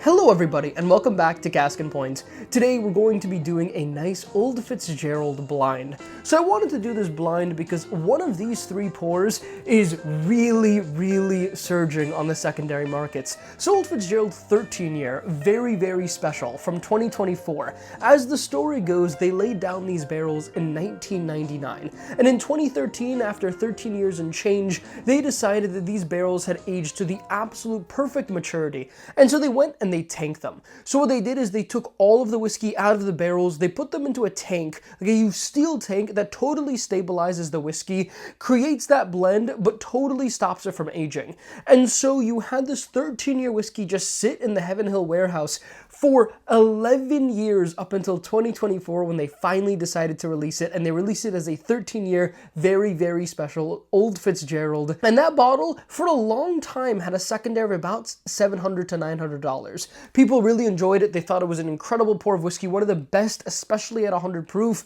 Hello everybody, and welcome back to Cask and Points. Today we're going to be doing a nice Old Fitzgerald blind. So I wanted to do this blind because one of these three pours is really surging on the secondary markets. So Old Fitzgerald 13 year, very special, from 2024. As the story goes, they laid down these barrels in 1999. And in 2013, after 13 years and change, they decided that these barrels had aged to the absolute perfect maturity. And so they went and they tanked them. So what they did is they took all of the whiskey out of the barrels, they put them into a tank, like a used steel tank that totally stabilizes the whiskey, creates that blend, but totally stops it from aging. And so you had this 13-year whiskey just sit in the Heaven Hill warehouse for 11 years up until 2024 when they finally decided to release it, and they released it as a 13-year, very special Old Fitzgerald. And that bottle, for a long time, had a secondary of about $700 to $900. People really enjoyed it. They thought it was an incredible pour of whiskey, one of the best, especially at 100 proof.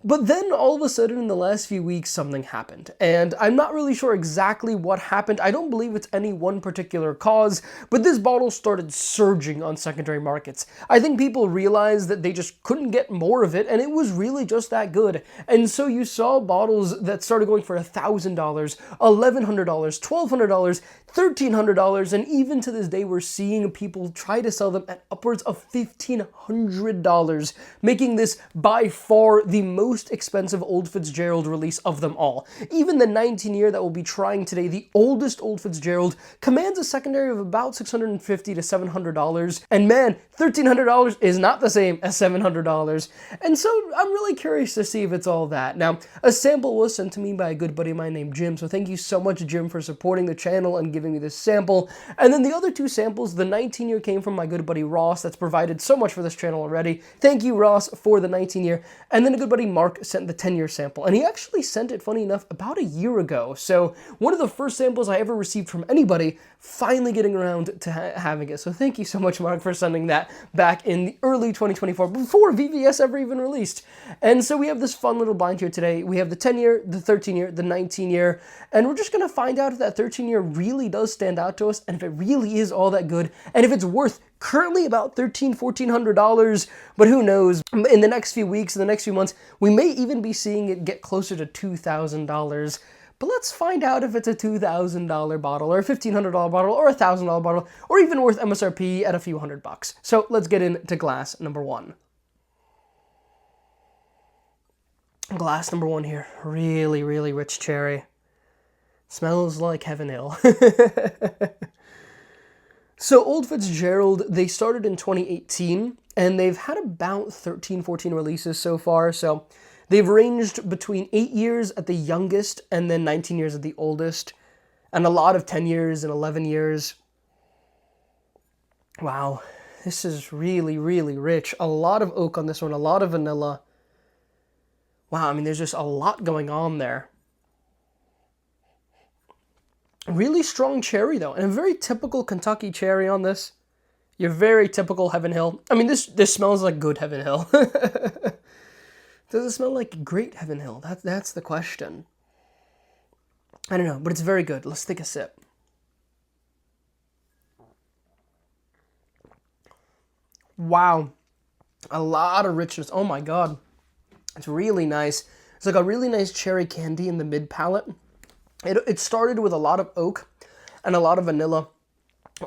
But then all of a sudden in the last few weeks something happened, and I'm not really sure exactly what happened. I don't believe it's any one particular cause, but this bottle started surging on secondary markets. I think people realized that they just couldn't get more of it, and it was really just that good. And so you saw bottles that started going for $1,000, $1,100, $1,200, $1,300, and even to this day we're seeing people try to sell them at upwards of $1,500, making this by far the most expensive Old Fitzgerald release of them all. Even the 19-year that we'll be trying today, the oldest Old Fitzgerald, commands a secondary of about $650 to $700, and man, $1,300 is not the same as $700, and so I'm really curious to see if it's all that. Now, a sample was sent to me by a good buddy of mine named Jim, so thank you so much, Jim, for supporting the channel and giving me this sample. And then the other two samples, the 19-year came from my good buddy Ross, that's provided so much for this channel already. Thank you, Ross, for the 19-year. And then a good buddy Mark sent the 10-year sample, and he actually sent it, funny enough, about a year ago. So one of the first samples I ever received from anybody, finally getting around to having it. So thank you so much, Mark, for sending that back in the early 2024, before VVS ever even released. And so we have this fun little blind here today. We have the 10-year, the 13-year, the 19-year, and we're just going to find out if that 13-year really does stand out to us, and if it really is all that good, and if it's worth currently about $1,300, $1,400, but who knows? In the next few weeks, in the next few months, we may even be seeing it get closer to $2,000. But let's find out if it's a $2,000 bottle, or a $1,500 bottle, or a $1,000 bottle, or even worth MSRP at a few $100. So let's get into glass number one. Glass number one here, really rich cherry. Smells like Heaven Hill. So Old Fitzgerald, they started in 2018, and they've had about 13, 14 releases so far, so they've ranged between 8 years at the youngest, and then 19 years at the oldest, and a lot of 10 years and 11 years. Wow, this is really rich. A lot of oak on this one, a lot of vanilla. Wow, I mean, there's just a lot going on there. Really strong cherry, though, and a very typical Kentucky cherry on this. Your very typical Heaven Hill. I mean, this smells like good Heaven Hill. Does it smell like great Heaven Hill? That's the question. I don't know, but it's very good. Let's take a sip. Wow. A lot of richness. Oh my god. It's really nice. It's like a really nice cherry candy in the mid palate. It started with a lot of oak and a lot of vanilla,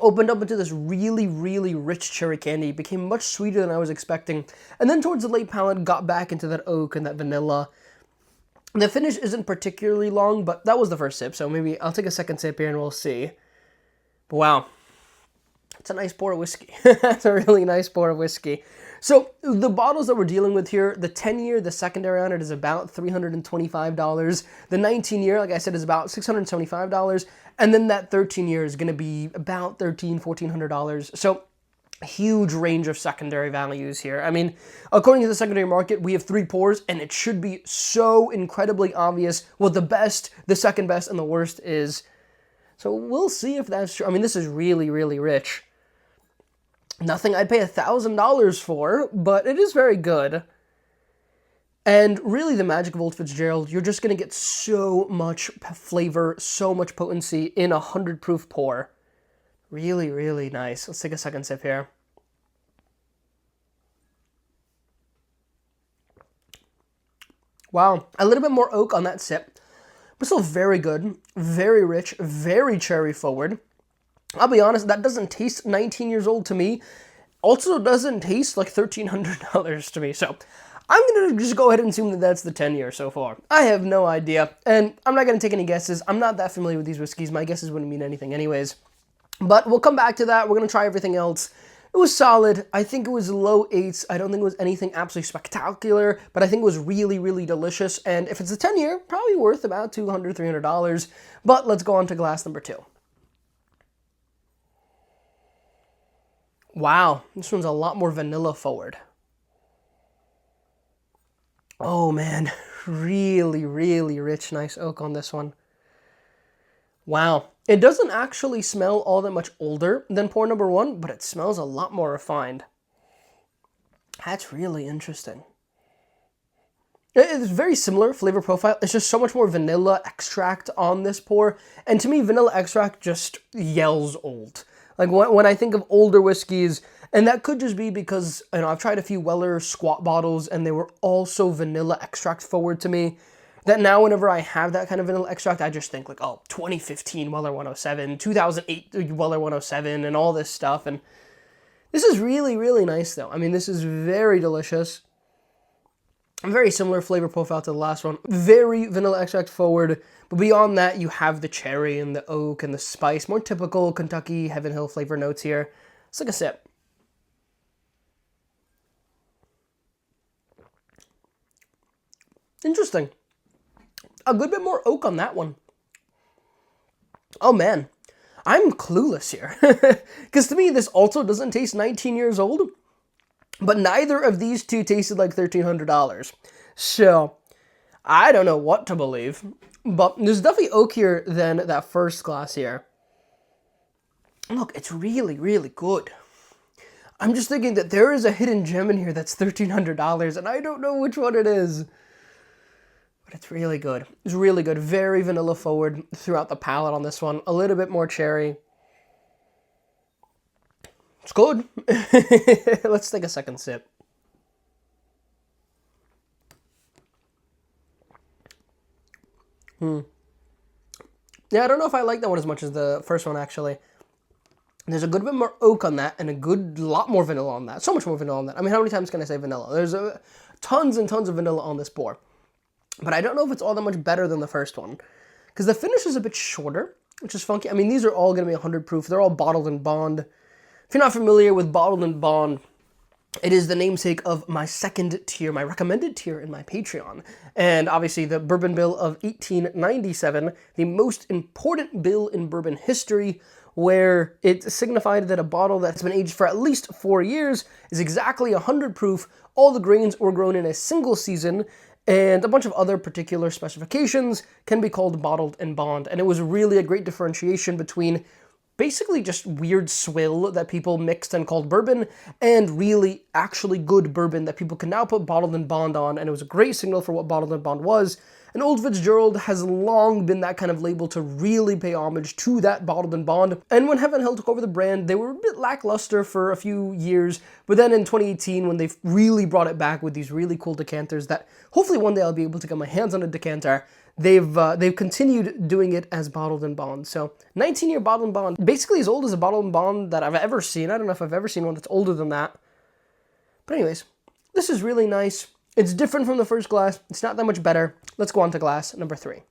opened up into this really rich cherry candy, became much sweeter than I was expecting, and then towards the late palate got back into that oak and that vanilla. The finish isn't particularly long, but that was the first sip, so maybe I'll take a second sip here and we'll see. But wow, it's a nice pour of whiskey. It's a really nice pour of whiskey. So the bottles that we're dealing with here, the 10-year, the secondary on it is about $325. The 19-year, like I said, is about $675. And then that 13-year is going to be about $1,300, $1,400. So huge range of secondary values here. I mean, according to the secondary market, we have three pours, and it should be so incredibly obvious what the best, the second best, and the worst is. So we'll see if that's true. I mean, this is really rich. Nothing I'd pay $1,000 for, but it is very good. And really the magic of Old Fitzgerald, you're just going to get so much flavor, so much potency in a 100 proof pour. Really nice. Let's take a second sip here. Wow, a little bit more oak on that sip, but still very good, very rich, very cherry forward. I'll be honest, that doesn't taste 19 years old to me. Also doesn't taste like $1,300 to me, so I'm going to just go ahead and assume that that's the 10-year so far. I have no idea, and I'm not going to take any guesses. I'm not that familiar with these whiskeys. My guesses wouldn't mean anything anyways. But we'll come back to that. We're going to try everything else. It was solid. I think it was low 8s. I don't think it was anything absolutely spectacular, but I think it was really, really delicious. And if it's a 10-year, probably worth about $200, $300. But let's go on to glass number 2. Wow, this one's a lot more vanilla forward. Oh man, really, really rich, nice oak on this one. Wow. It doesn't actually smell all that much older than pour number 1, but it smells a lot more refined. That's really interesting. It's very similar flavor profile. It's just so much more vanilla extract on this pour. And to me, vanilla extract just yells old. Like when I think of older whiskeys, and that could just be because, you know, I've tried a few Weller squat bottles and they were also vanilla extract forward to me, that now whenever I have that kind of vanilla extract, I just think like, oh, 2015 Weller 107, 2008 Weller 107, and all this stuff. And this is really, really nice though. I mean, this is very delicious. Very similar flavor profile to the last one. Very vanilla extract forward. But beyond that, you have the cherry and the oak and the spice. More typical Kentucky Heaven Hill flavor notes here. Let's take a sip. Interesting. A good bit more oak on that one. Oh man, I'm clueless here. Because to me, this also doesn't taste 19 years old. But neither of these two tasted like $1,300. So, I don't know what to believe. But there's definitely oakier than that first glass here. Look, it's really, really good. I'm just thinking that there is a hidden gem in here that's $1,300, and I don't know which one it is. But it's really good. It's really good. Very vanilla forward throughout the palate on this one. A little bit more cherry. It's good. Let's take a second sip. Yeah, I don't know if I like that one as much as the first one, actually. There's a good bit more oak on that and a good lot more vanilla on that. So much more vanilla on that. I mean, how many times can I say vanilla? There's tons and tons of vanilla on this pour. But I don't know if it's all that much better than the first one. Because the finish is a bit shorter, which is funky. I mean, these are all going to be 100 proof. They're all bottled in bond. If you're not familiar with bottled in bond, it is the namesake of my second tier, my recommended tier in my Patreon. And obviously the Bourbon Bill of 1897, the most important bill in bourbon history, where it signified that a bottle that's been aged for at least 4 years is exactly 100 proof. All the grains were grown in a single season, and a bunch of other particular specifications can be called bottled in bond. And it was really a great differentiation between basically just weird swill that people mixed and called bourbon, and really actually good bourbon that people can now put bottled in bond on, and it was a great signal for what bottled in bond was. And Old Fitzgerald has long been that kind of label to really pay homage to that bottled in bond. And when Heaven Hill took over the brand, they were a bit lackluster for a few years, but then in 2018, when they really brought it back with these really cool decanters that hopefully one day I'll be able to get my hands on a decanter, they've continued doing it as bottled in bond. So 19-year bottled in bond, basically as old as a bottled in bond that I've ever seen. I don't know if I've ever seen one that's older than that. But anyways, this is really nice. It's different from the first glass. It's not that much better. Let's go on to glass number 3.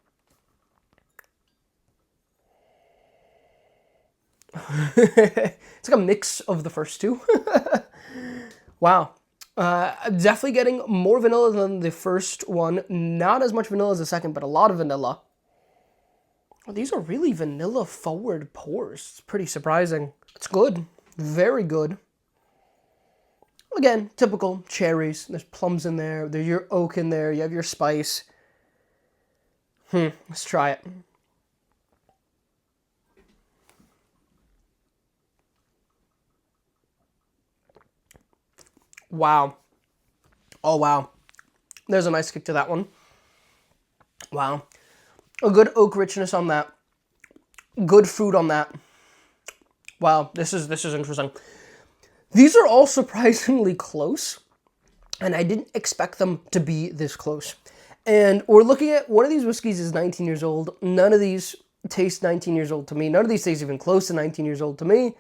It's like a mix of the first two. Wow. Definitely getting more vanilla than the first one. Not as much vanilla as the second, but a lot of vanilla. Oh, these are really vanilla forward pours. It's pretty surprising. It's good. Very good. Again, typical cherries. There's plums in there. There's your oak in there. You have your spice. Let's try it. Wow. Oh, wow. There's a nice kick to that one. Wow. A good oak richness on that. Good fruit on that. Wow, this is interesting. These are all surprisingly close, and I didn't expect them to be this close. And we're looking at one of these whiskeys is 19 years old. None of these taste 19 years old to me. None of these taste even close to 19 years old to me.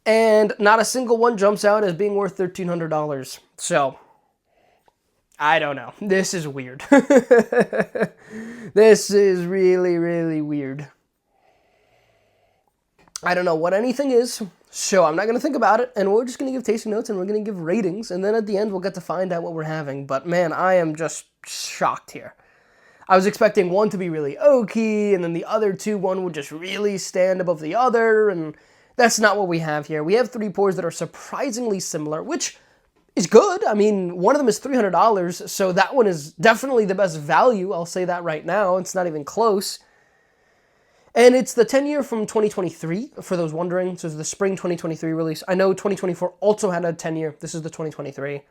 And not a single one jumps out as being worth $1,300. So, I don't know. This is weird. This is really, really weird. I don't know what anything is, so I'm not going to think about it, and we're just going to give tasting notes, and we're going to give ratings, and then at the end we'll get to find out what we're having. But man, I am just shocked here. I was expecting one to be really oaky, and then the other two, one would just really stand above the other, and that's not what we have here. We have three pours that are surprisingly similar, which is good. I mean, one of them is $300, so that one is definitely the best value. I'll say that right now. It's not even close. And it's the 10-year from 2023, for those wondering. So it's the spring 2023 release. I know 2024 also had a 10-year. This is the 2023.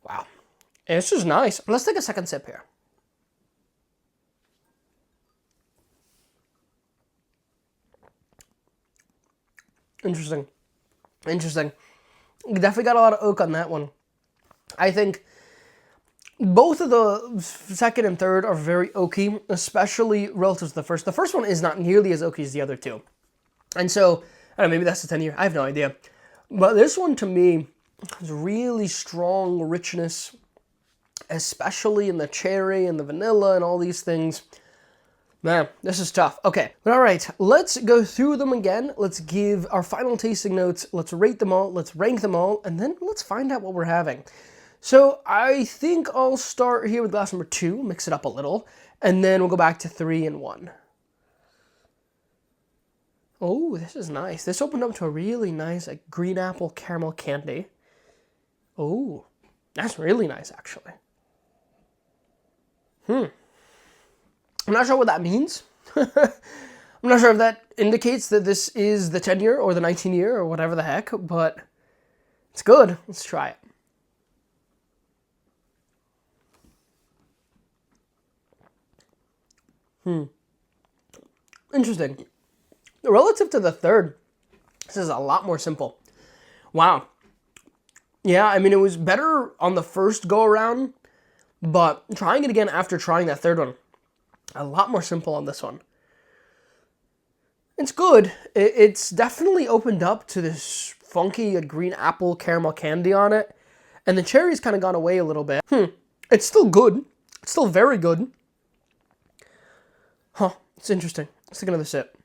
Wow. And it's just nice. Let's take a second sip here. Interesting. Interesting. Definitely got a lot of oak on that one. I think both of the second and third are very oaky, especially relative to the first. The first one is not nearly as oaky as the other two. And so, I don't know, maybe that's the 10-year. I have no idea. But this one, to me, has really strong richness, especially in the cherry and the vanilla and all these things. Man, this is tough. Okay, but all right, let's go through them again. Let's give our final tasting notes. Let's rate them all. Let's rank them all. And then let's find out what we're having. So I think I'll start here with glass number 2, mix it up a little, and then we'll go back to 3 and 1. Oh, this is nice. This opened up to a really nice green apple caramel candy. Oh, that's really nice, actually. I'm not sure what that means. I'm not sure if that indicates that this is the 10-year or the 19-year or whatever the heck, but it's good. Let's try it. Interesting. Relative to the third, this is a lot more simple. Wow. Yeah, I mean, it was better on the first go-around, but trying it again after trying that third one, a lot more simple on this one. It's good. It's definitely opened up to this funky green apple caramel candy on it, and the cherry's kind of gone away a little bit. It's still good. It's still very good. Huh. It's interesting. Let's take another sip.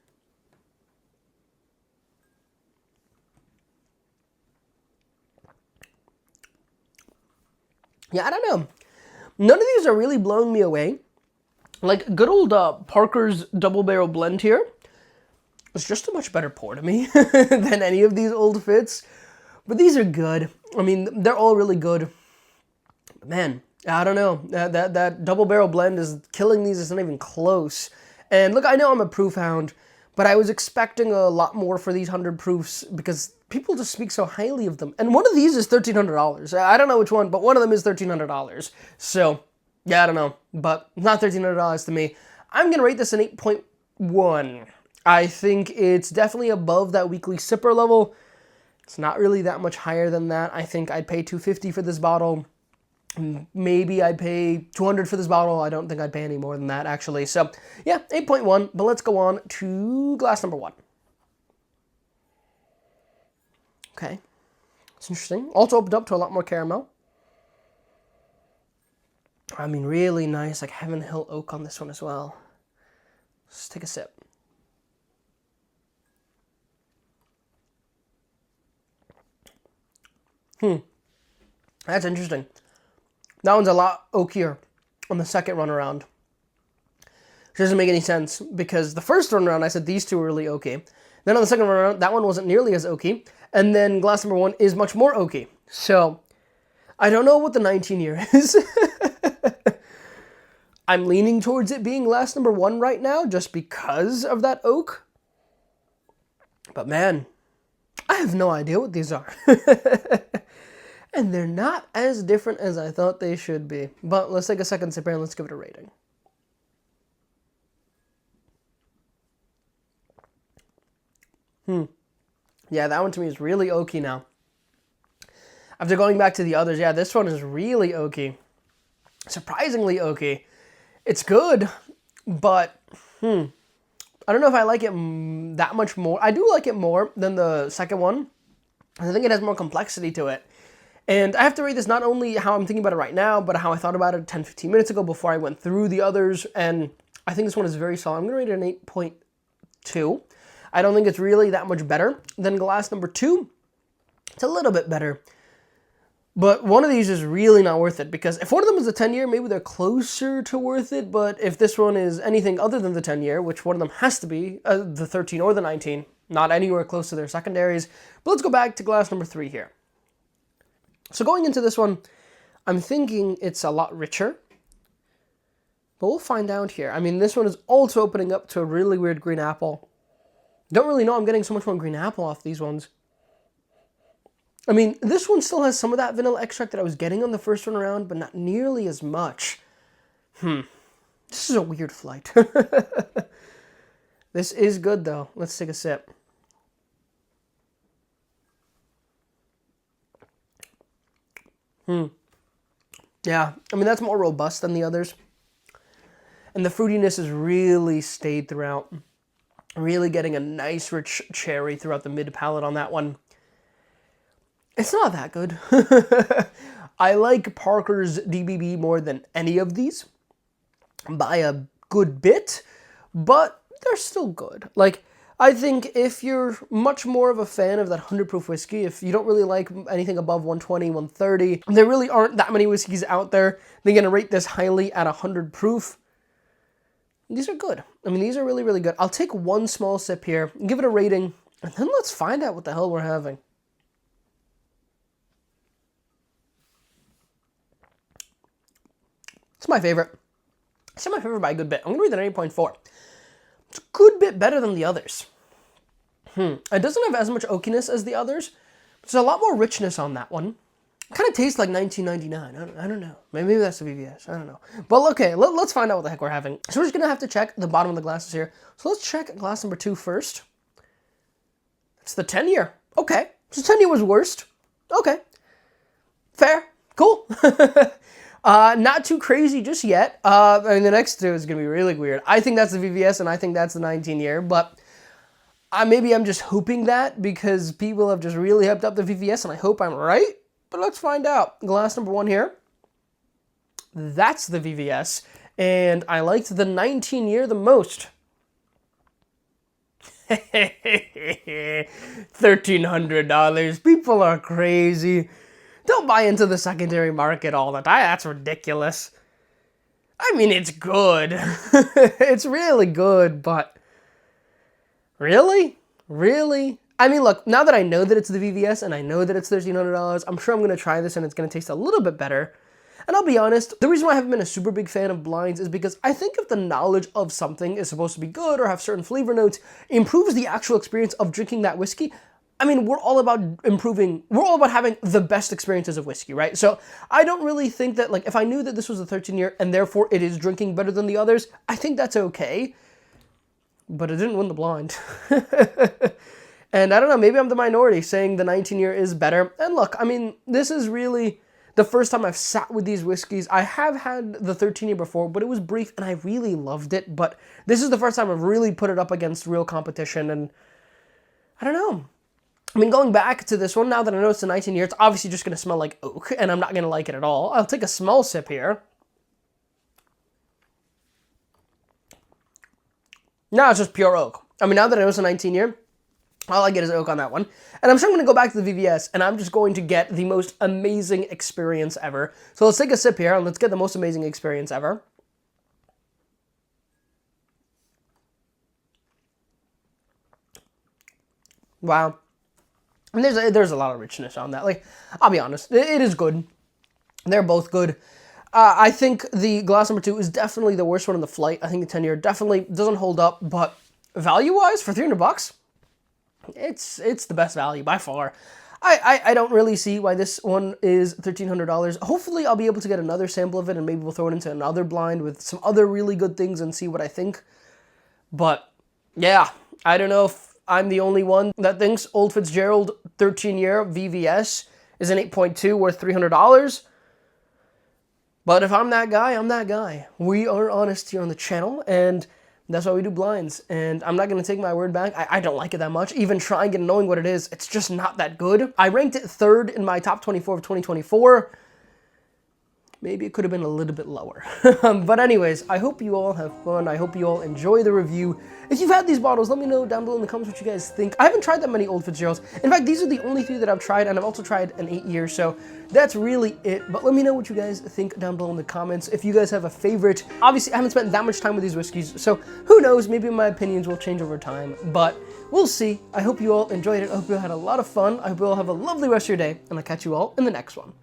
Yeah, I don't know. None of these are really blowing me away. Like, good old Parker's Double Barrel Blend here was just a much better pour to me than any of these Old Fits. But these are good. I mean, they're all really good. But man, I don't know. That Double Barrel Blend is killing these. It's not even close. And look, I know I'm a proof hound, but I was expecting a lot more for these 100 proofs because people just speak so highly of them. And one of these is $1,300. I don't know which one, but one of them is $1,300. So, yeah, I don't know, but not $1,300 to me. I'm going to rate this an 8.1. I think it's definitely above that weekly sipper level. It's not really that much higher than that. I think I'd pay $250 for this bottle. Maybe I'd pay $200 for this bottle. I don't think I'd pay any more than that, actually. So, yeah, 8.1. But let's go on to glass number 1. Okay. It's interesting. Also opened up to a lot more caramel. I mean, really nice, like Heaven Hill Oak on this one as well. Let's take a sip. That's interesting. That one's a lot oakier on the second run around. Which doesn't make any sense because the first run around I said these two were really oaky. Then on the second run around, that one wasn't nearly as oaky. And then glass number 1 is much more oaky. So, I don't know what the 19-year is. I'm leaning towards it being glass number 1 right now just because of that oak. But man, I have no idea what these are. And they're not as different as I thought they should be. But let's take a second sip here and let's give it a rating. Yeah, that one to me is really oaky now. After going back to the others, yeah, this one is really oaky. Surprisingly oaky. It's good, but I don't know if I like it that much more. I do like it more than the second one. I think it has more complexity to it. And I have to rate this not only how I'm thinking about it right now, but how I thought about it 10, 15 minutes ago before I went through the others. And I think this one is very solid. I'm going to rate it an 8.2. I don't think it's really that much better than glass number 2. It's a little bit better. But one of these is really not worth it, because if one of them is a 10-year, maybe they're closer to worth it. But if this one is anything other than the 10-year, which one of them has to be, the 13 or the 19, not anywhere close to their secondaries. But let's go back to glass number 3 here. So going into this one, I'm thinking it's a lot richer. But we'll find out here. I mean, this one is also opening up to a really weird green apple. Don't really know I'm getting so much more green apple off these ones. I mean, this one still has some of that vanilla extract that I was getting on the first one around, but not nearly as much. This is a weird flight. This is good, though. Let's take a sip. Yeah, I mean, that's more robust than the others. And the fruitiness has really stayed throughout. Really getting a nice, rich cherry throughout the mid-palate on that one. It's not that good. I like Parker's DBB more than any of these by a good bit, but they're still good. Like, I think if you're much more of a fan of that 100 proof whiskey, if you don't really like anything above 120, 130, there really aren't that many whiskeys out there. They're going to rate this highly at 100 proof. These are good. I mean, these are really, really good. I'll take one small sip here, give it a rating, and then let's find out what the hell we're having. It's my favorite. It's my favorite by a good bit. I'm going to rate it an 8.4. It's a good bit better than the others. It doesn't have as much oakiness as the others. There's a lot more richness on that one. It kind of tastes like 1999. I don't know. Maybe that's the VVS. I don't know. But okay, let's find out what the heck we're having. So we're just going to have to check the bottom of the glasses here. So let's check glass number 2 first. It's the 10-year. Okay. So 10-year was worst. Okay. Fair. Cool. Not too crazy just yet. I mean, the next two is going to be really weird. I think that's the VVS, and I think that's the 19-year, but maybe I'm just hoping that because people have just really hyped up the VVS, and I hope I'm right, but let's find out. Glass number 1 here. That's the VVS, and I liked the 19-year the most. $1,300. People are crazy. Don't buy into the secondary market all the time. That's ridiculous. I mean, it's good. It's really good, but really? Really? I mean, look, now that I know that it's the VVS and I know that it's $1,300, I'm sure I'm going to try this and it's going to taste a little bit better. And I'll be honest, the reason why I haven't been a super big fan of blinds is because I think if the knowledge of something is supposed to be good or have certain flavor notes improves the actual experience of drinking that whiskey, I mean, we're all about having the best experiences of whiskey, right? So I don't really think that, like, if I knew that this was a 13-year and therefore it is drinking better than the others, I think that's okay. But it didn't win the blind. And I don't know, maybe I'm the minority saying the 19-year is better. And look, I mean, this is really the first time I've sat with these whiskeys. I have had the 13-year before, but it was brief and I really loved it. But this is the first time I've really put it up against real competition, and I don't know. I mean, going back to this one, now that I know it's a 19-year, it's obviously just going to smell like oak, and I'm not going to like it at all. I'll take a small sip here. Now it's just pure oak. I mean, now that I know it's a 19-year, all I get is oak on that one. And I'm sure I'm going to go back to the VVS, and I'm just going to get the most amazing experience ever. So let's take a sip here, and let's get the most amazing experience ever. Wow. And there's a lot of richness on that. Like, I'll be honest, it is good. They're both good. I think the glass number 2 is definitely the worst one in the flight. I think the 10-year definitely doesn't hold up, but value-wise, for $300, it's the best value by far. I don't really see why this one is $1,300. Hopefully, I'll be able to get another sample of it, and maybe we'll throw it into another blind with some other really good things and see what I think. But, yeah, I don't know if I'm the only one that thinks Old Fitzgerald 13-year VVS is an 8.2 worth $300. But if I'm that guy, I'm that guy. We are honest here on the channel, and that's why we do blinds. And I'm not going to take my word back. I don't like it that much. Even trying and knowing what it is, it's just not that good. I ranked it 3rd in my top 24 of 2024. Maybe it could have been a little bit lower. But anyways, I hope you all have fun. I hope you all enjoy the review. If you've had these bottles, let me know down below in the comments what you guys think. I haven't tried that many Old Fitzgeralds. In fact, these are the only 3 that I've tried, and I've also tried an 8-year, so that's really it. But let me know what you guys think down below in the comments. If you guys have a favorite, obviously I haven't spent that much time with these whiskeys, so who knows, maybe my opinions will change over time, but we'll see. I hope you all enjoyed it. I hope you all had a lot of fun. I hope you all have a lovely rest of your day, and I'll catch you all in the next one.